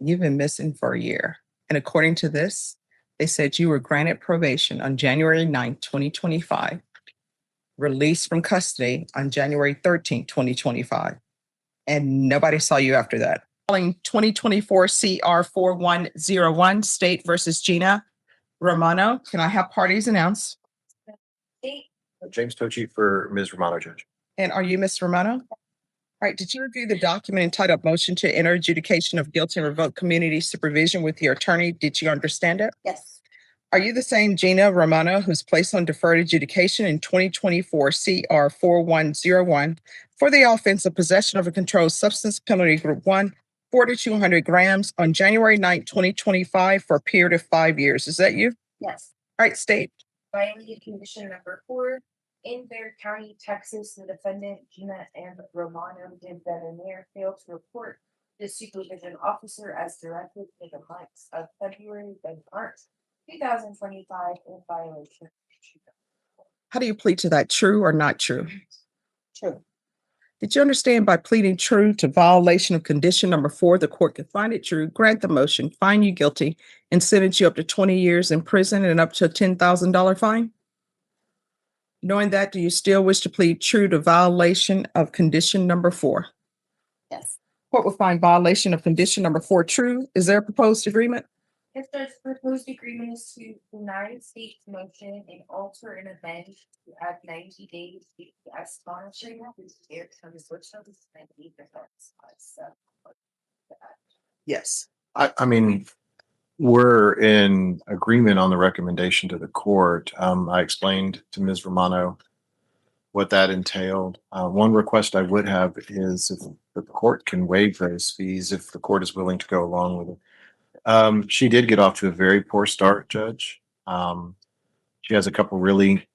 you've been missing for a year. And according to this, they said you were granted probation on January 9th, 2025, released from custody on January 13th, 2025, and nobody saw you after that. Calling 2024 CR 4101, State versus Gina Romano. Can I have parties announced? James Tochi for Ms. Romano, Judge. And are you Ms. Romano? All right, did you review the document entitled Motion to Enter Adjudication of Guilt and Revoke Community Supervision with your attorney? Did you understand it? Yes. Are you the same Gina Romano who's placed on deferred adjudication in 2024 CR 4101 for the offense of possession of a controlled substance, penalty group 1, 4,200 grams on January 9th, 2025 for a period of 5 years? Is that you? Yes. All right, state. Violated condition number 4. In Bexar County, Texas, the defendant Gina and Romano did that and mayor failed to report the supervision officer as directed in the months of February and March 2025 in violation. How do you plead to that? True or not true? True. Did you understand by pleading true to violation of condition number 4, the court can find it true, grant the motion, find you guilty, and sentence you up to 20 years in prison and up to a $10,000 fine? Knowing that, do you still wish to plead true to violation of condition number 4? Yes. Court will find violation of condition number 4 true. Is there a proposed agreement? If the proposed agreement is to deny the state's motion and alter and amend to add 90 days as monitoring, which is switch notice 90%. Yes. I mean, we're in agreement on the recommendation to the court. I explained to Ms. Romano what that entailed. One request I would have is if the court can waive those fees if the court is willing to go along with it. She did get off to a very poor start, Judge. She has a couple really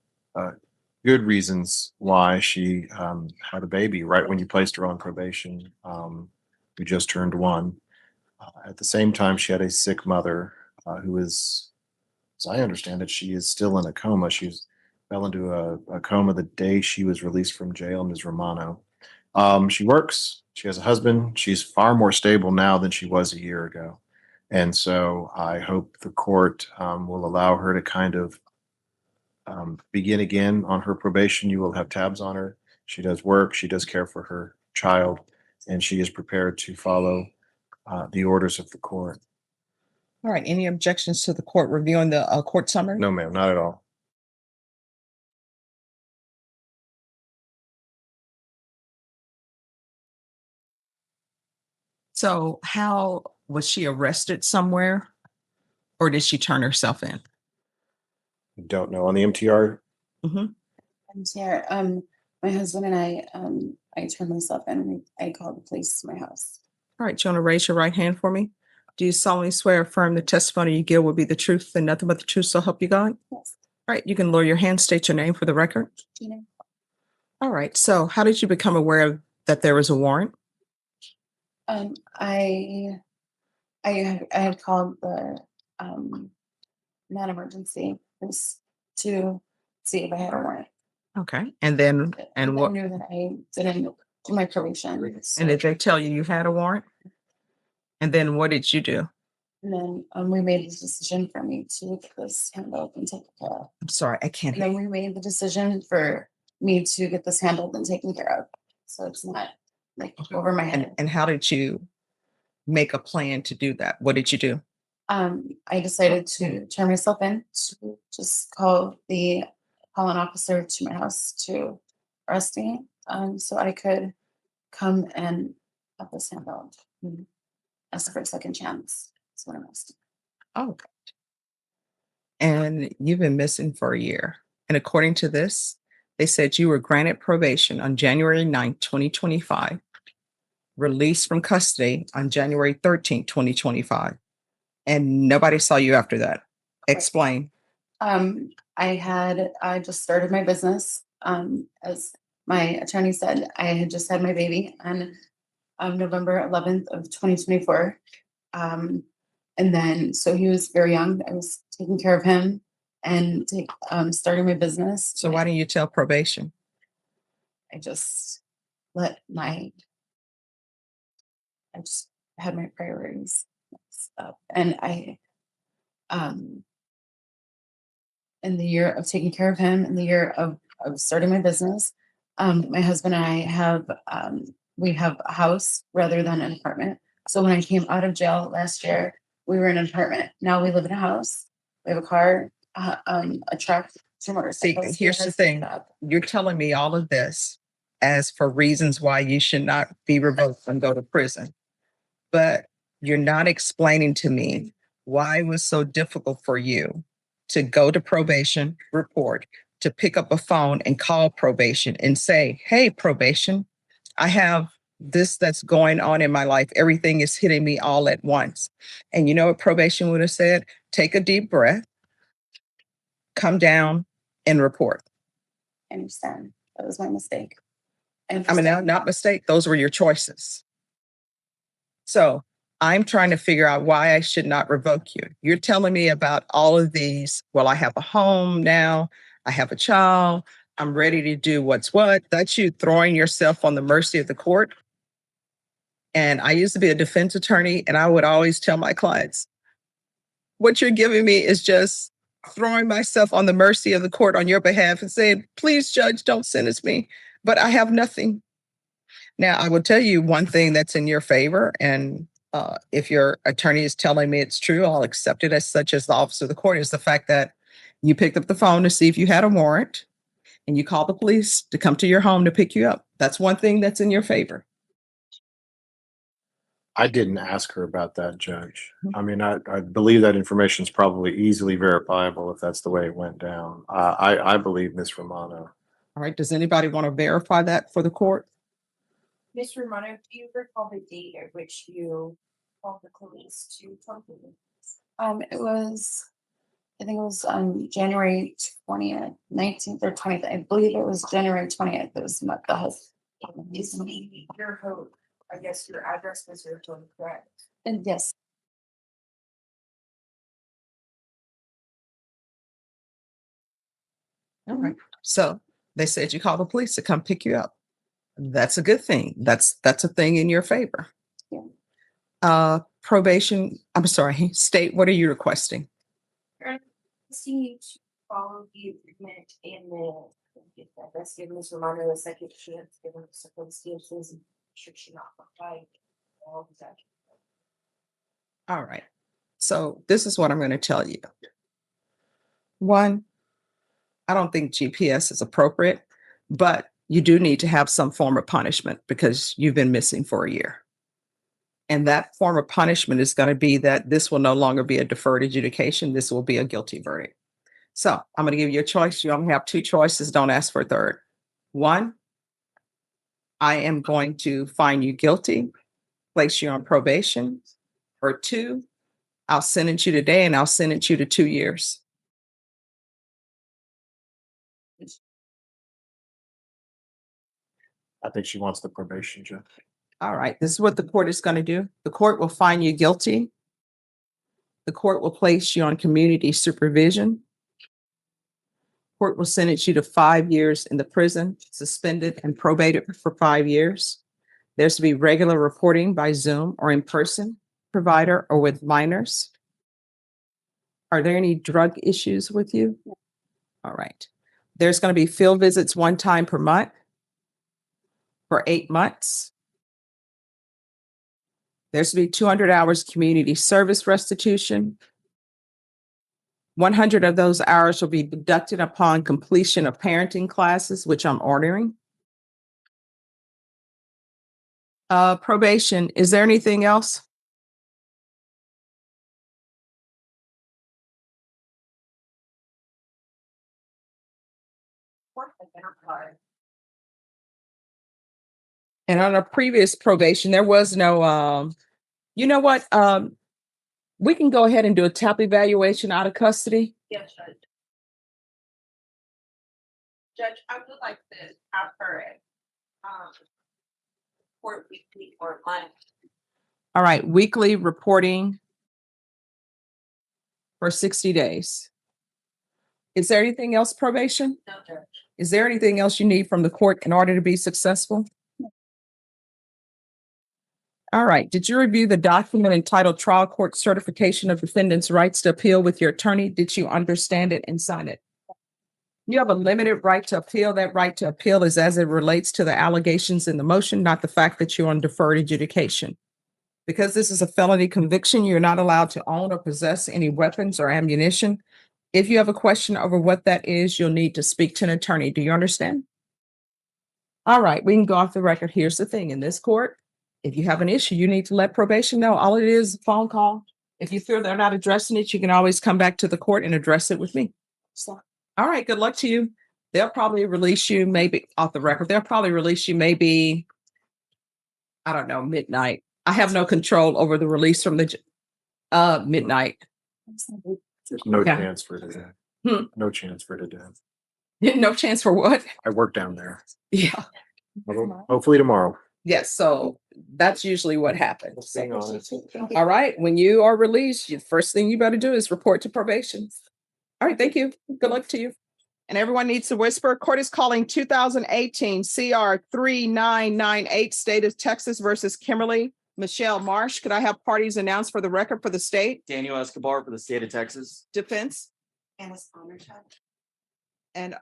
good reasons why she had a baby right when you placed her on probation. We just turned 1. At the same time, she had a sick mother who is, as I understand it, she is still in a coma. She fell into a coma the day she was released from jail, Ms. Romano. She works. She has a husband. She's far more stable now than she was a year ago. And so I hope the court will allow her to kind of begin again on her probation. You will have tabs on her. She does work. She does care for her child, and she is prepared to follow the orders of the court. All right. Any objections to the court reviewing the court summary? No, ma'am, not at all. So how was she arrested somewhere or did she turn herself in? Don't know. On the MTR, I'm Sarah. My husband and I turned myself in and I called the police to my house. All right. Do you want to raise your right hand for me? Do you solemnly swear or affirm the testimony you give will be the truth and nothing but the truth, so help you God? Yes. All right. You can lower your hand, state your name for the record. Gina. All right. So how did you become aware that there was a warrant? I had called the non-emergency just to see if I had a warrant. Okay. And then, and I what, knew that I didn't do my probation. and did they tell you had a warrant? And then what did you do? And then we made the decision for me to get this handled and taken care of. I'm sorry, I can't And hear. then we made the decision for me to get this handled and taken care of. So it's not like over my head. And how did you make a plan to do that? What did you do? I decided to turn myself in to just call an officer to my house to arrest me. So I could come and have this handled. Ask for a second chance. That's what I'm asking. Oh, okay. And you've been missing for a year. And according to this, they said you were granted probation on January 9th, 2025, released from custody on January 13th, 2025, and nobody saw you after that. Explain. I just started my business. As my attorney said, I had just had my baby on November 11th of 2024. And then, so he was very young. I was taking care of him and starting my business. So why didn't you tell probation? I just had my priorities. up. And in the year of taking care of him, in the year of starting my business, my husband and I we have a house rather than an apartment. So when I came out of jail last year, we were in an apartment. Now we live in a house. We have a car, a truck, two See, motorcycles. here's the thing. You're telling me all of this as for reasons why you should not be revoked and go to prison. But you're not explaining to me why it was so difficult for you to go to probation, report, to pick up a phone and call probation and say, hey, probation, I have this that's going on in my life. Everything is hitting me all at once. And you know what probation would have said? Take a deep breath, come down and report. I understand. That was my mistake. I mean, not mistake. Those were your choices. So I'm trying to figure out why I should not revoke you. You're telling me about all of these. Well, I have a home now. I have a child. I'm ready to do what's what. That's you throwing yourself on the mercy of the court. And I used to be a defense attorney, and I would always tell my clients, what you're giving me is just throwing myself on the mercy of the court on your behalf and saying, please, judge, don't sentence me. But I have nothing. Now, I will tell you one thing that's in your favor. And if your attorney is telling me it's true, I'll accept it as such as the officer of the court, is the fact that you picked up the phone to see if you had a warrant and you called the police to come to your home to pick you up. That's one thing that's in your favor. I didn't ask her about that, Judge. I mean, I believe that information is probably easily verifiable if that's the way it went down. I believe Ms. Romano. All right. Does anybody want to verify that for the court? Ms. Romano, do you recall the date at which you called the police to come to them? It was, I think it was January 20th, 19th or 20th. I believe it was January 20th. It was the house. Your home, I guess your address was your home, correct? And yes, All right. So they said you called the police to come pick you up. That's a good thing. That's a thing in your favor. Yeah. Probation, I'm sorry, state, what are you requesting? We're asking you to follow the agreement and then let's give Ms. Romano a second chance, given the circumstances, and should she not comply, all of that. All right. So this is what I'm going to tell you. One, I don't think GPS is appropriate, but you do need to have some form of punishment because you've been missing for a year. And that form of punishment is going to be that this will no longer be a deferred adjudication. This will be a guilty verdict. So I'm going to give you a choice. You only have two choices. Don't ask for a third. One, I am going to find you guilty, place you on probation. Or two, I'll sentence you today and I'll sentence you to 2 years. I think she wants the probation, Judge. All right, this is what the court is going to do. The court will find you guilty. The court will place you on community supervision. Court will sentence you to 5 years in the prison, suspended and probated for 5 years. There's to be regular reporting by Zoom or in person, provider or with minors. Are there any drug issues with you? All right. There's going to be field visits 1 time per month for 8 months. There's to be 200 hours community service restitution. 100 of those hours will be deducted upon completion of parenting classes, which I'm ordering. Probation, is there anything else? And on a previous probation, there was no, you know what? We can go ahead and do a TAP evaluation out of custody. Yes, Judge. Judge, I would like to have her court weekly or month. All right, weekly reporting for 60 days. Is there anything else, probation? No, Judge. Is there anything else you need from the court in order to be successful? All right. Did you review the document entitled Trial Court Certification of Defendant's Rights to Appeal with your attorney? Did you understand it and sign it? You have a limited right to appeal. That right to appeal is as it relates to the allegations in the motion, not the fact that you're on deferred adjudication. Because this is a felony conviction, you're not allowed to own or possess any weapons or ammunition. If you have a question over what that is, you'll need to speak to an attorney. Do you understand? All right, we can go off the record. Here's the thing, in this court, if you have an issue, you need to let probation know. All it is a phone call. If you feel they're not addressing it, you can always come back to the court and address it with me. So, all right, good luck to you. They'll probably release you maybe off the record. They'll probably release you maybe, I don't know, midnight. I have no control over the release from the midnight. There's no Yeah. chance for today. No chance for today. No chance for what? I work down there. Yeah. Hopefully tomorrow. Yes, so that's usually what happens. Being honest. All right, when you are released, the first thing you better do is report to probation. All right, thank you. Good luck to you. And everyone needs to whisper. Court is calling 2018 CR 3998, State of Texas versus Kimberly Michelle Marsh. Could I have parties announced for the record for the state? Daniel Escobar for the state of Texas. Defense and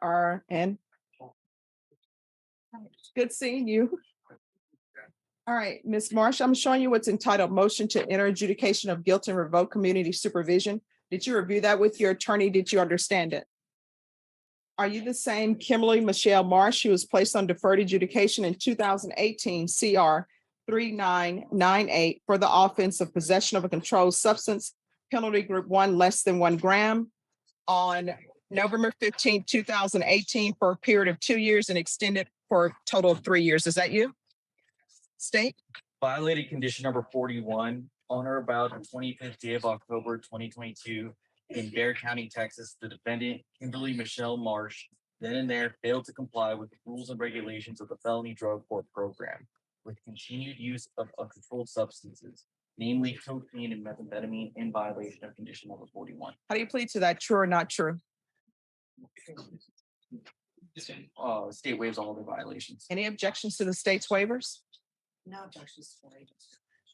RN. Good seeing you. All right, Ms. Marsh, I'm showing you what's entitled Motion to Enter Adjudication of Guilt and Revoke Community Supervision. Did you review that with your attorney? Did you understand it? Are you the same Kimberly Michelle Marsh who was placed on deferred adjudication in 2018 CR 3998 for the offense of possession of a controlled substance, penalty group 1 less than 1 gram, on November 15, 2018 for a period of 2 years and extended for a total of 3 years? Is that you? State? Violated condition number 41 on or about the 25th day of October 2022 in Bexar County, Texas. The defendant, Kimberly Michelle Marsh, then and there failed to comply with the rules and regulations of the felony drug court program with continued use of controlled substances, namely cocaine and methamphetamine, in violation of condition number 41. How do you plead to that? True or not true? State waives all the violations. Any objections to the state's waivers? No objections.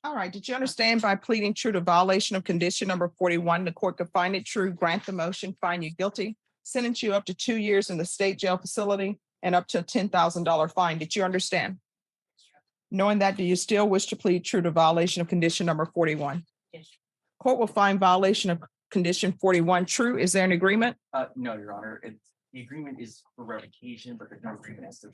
All right, did you understand by pleading true to violation of condition number 41, the court could find it true, grant the motion, find you guilty, sentence you up to 2 years in the state jail facility and up to a $10,000 fine? Did you understand? Knowing that, do you still wish to plead true to violation of condition number 41? Yes. Court will find violation of condition 41 true. Is there an agreement? No, Your Honor. The agreement is for revocation, but there's no agreement as to.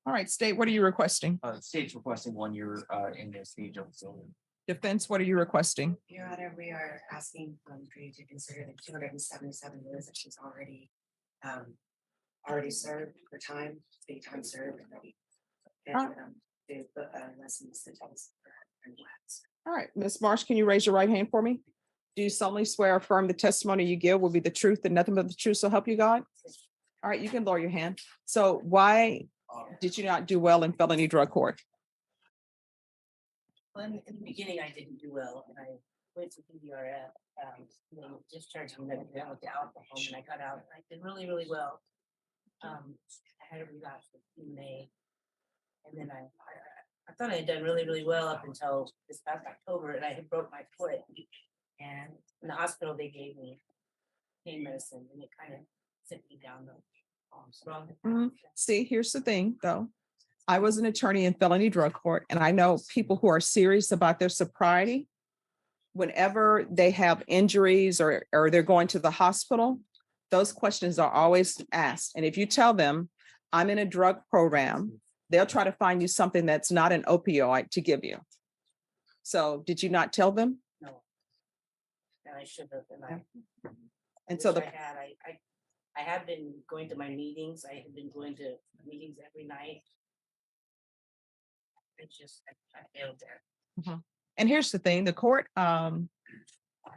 All right, state, what are you requesting? State's requesting 1 year in the state jail facility. Defense, what are you requesting? Your Honor, we are asking for you to consider the 277 years that she's already served her time, big time served. Lessons to tell us. All right, Ms. Marsh, can you raise your right hand for me? Do you solemnly swear or affirm the testimony you give will be the truth and nothing but the truth, so help you God? All right, you can lower your hand. So why did you not do well in felony drug court? Well, in the beginning, I didn't do well, and I went to PDRF, they discharged me with the alcohol, and I got out, I did really, really well. I had a relapse in May, and then I thought I had done really, really well up until this past October, and I had broke my foot. And in the hospital, they gave me pain medicine, and it kind of sent me down the wrong. See, here's the thing, though. I was an attorney in felony drug court, and I know people who are serious about their sobriety, whenever they have injuries or they're going to the hospital, those questions are always asked. And if you tell them, I'm in a drug program, they'll try to find you something that's not an opioid to give you. So did you not tell them? No. And I should have, And so I have been going to my meetings. I have been going to meetings every night. I failed there. And here's the thing, the court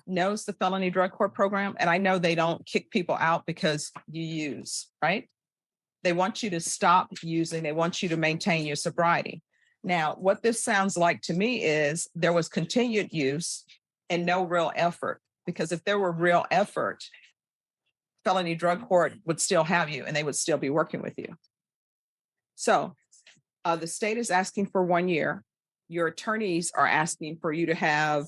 knows the felony drug court program, and I know they don't kick people out because you use, right? They want you to stop using, they want you to maintain your sobriety. Now, what this sounds like to me is there was continued use and no real effort, because if there were real effort, felony drug court would still have you and they would still be working with you. So the state is asking for 1 year. your attorneys are asking for you to have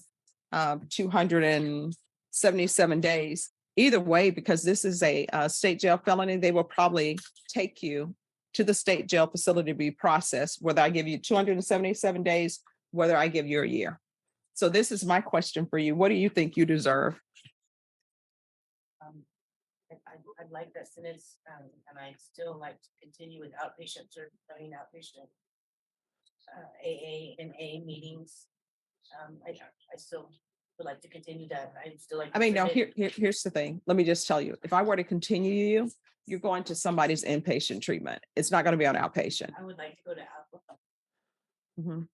277 days. Either way, because this is a state jail felony, they will probably take you to the state jail facility to be processed, whether I give you 277 days, whether I give you a year. So this is my question for you. What do you think you deserve? I'd like that sentence, and I'd still like to continue with outpatient, outpatient AA and A meetings. I still would like to continue that. I'd still like. I mean, now submit- here's the thing. Let me just tell you, if I were to continue you, you're going to somebody's inpatient treatment. It's not going to be on outpatient. I would like to go to alcohol. Mhm.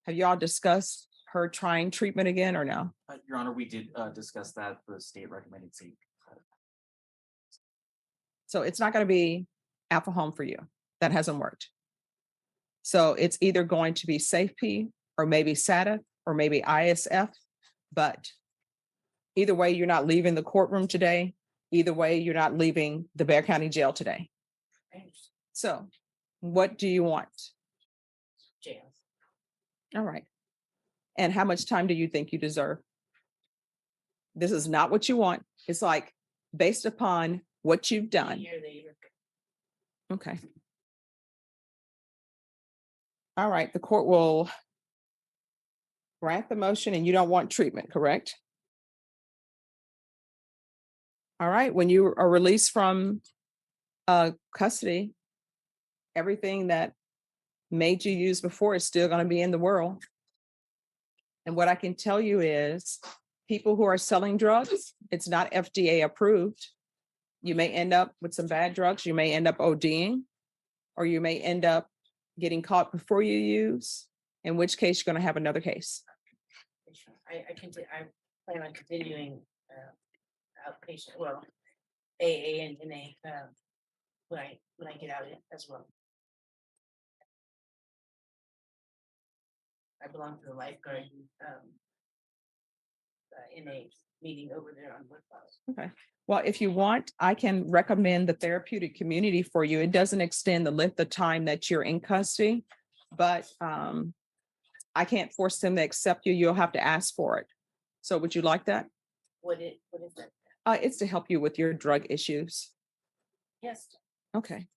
Have y'all discussed her trying treatment again or no? Your Honor, we did discuss that. The state recommended safe. So it's not going to be Alpha Home for you. That hasn't worked. So it's either going to be SafeP or maybe SATA or maybe ISF. But either way, you're not leaving the courtroom today. Either way, you're not leaving the Bexar County Jail today. I understand. So what do you want? Jail. All right. And how much time do you think you deserve? This is not what you want. It's like based upon what you've done. Here they Okay. All right. The court will grant the motion and you don't want treatment, correct? All right. When you are released from custody, everything that made you use before is still going to be in the world. And what I can tell you is people who are selling drugs, it's not FDA approved. You may end up with some bad drugs. You may end up ODing, or you may end up getting caught before you use, in which case you're going to have another case. I plan on continuing outpatient, well, AA and NA when I get out as well. I belong to the lifeguard NA meeting over there on Woodhouse. Okay. Well, if you want, I can recommend the therapeutic community for you. It doesn't extend the length of time that you're in custody, but I can't force them to accept you. You'll have to ask for it. So would you like that? What is that? It's to help you with your drug issues. Yes. Okay.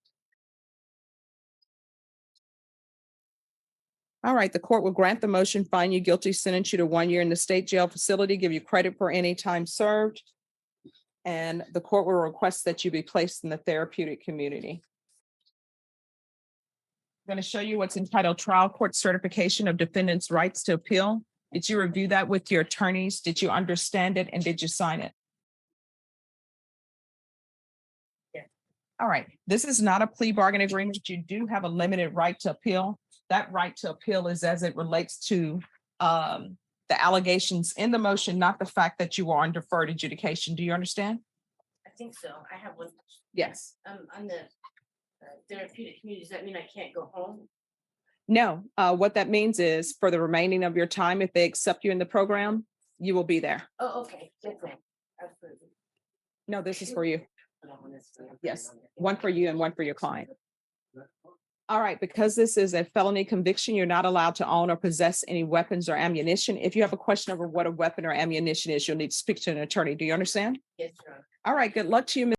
All right, the court will grant the motion, find you guilty, sentence you to 1 year in the state jail facility, give you credit for any time served. And the court will request that you be placed in the therapeutic community. I'm going to show you what's entitled Trial Court Certification of Defendant's Rights to Appeal. Did you review that with your attorneys? Did you understand it? And did you sign it? Yeah. All right. This is not a plea bargain agreement. You do have a limited right to appeal. That right to appeal is as it relates to the allegations in the motion, not the fact that you are on deferred adjudication. Do you understand? I think so. I have one. Yes. On the therapeutic community, does that mean I can't go home? No. What that means is for the remaining of your time, if they accept you in the program, you will be there. Oh, okay. Okay. Absolutely. No, this is for you. Yes. Yes. One for you and one for your client. All right, because this is a felony conviction, you're not allowed to own or possess any weapons or ammunition. If you have a question over what a weapon or ammunition is, you'll need to speak to an attorney. Do you understand? Yes, Your Honor. All right, good luck to you, Ms.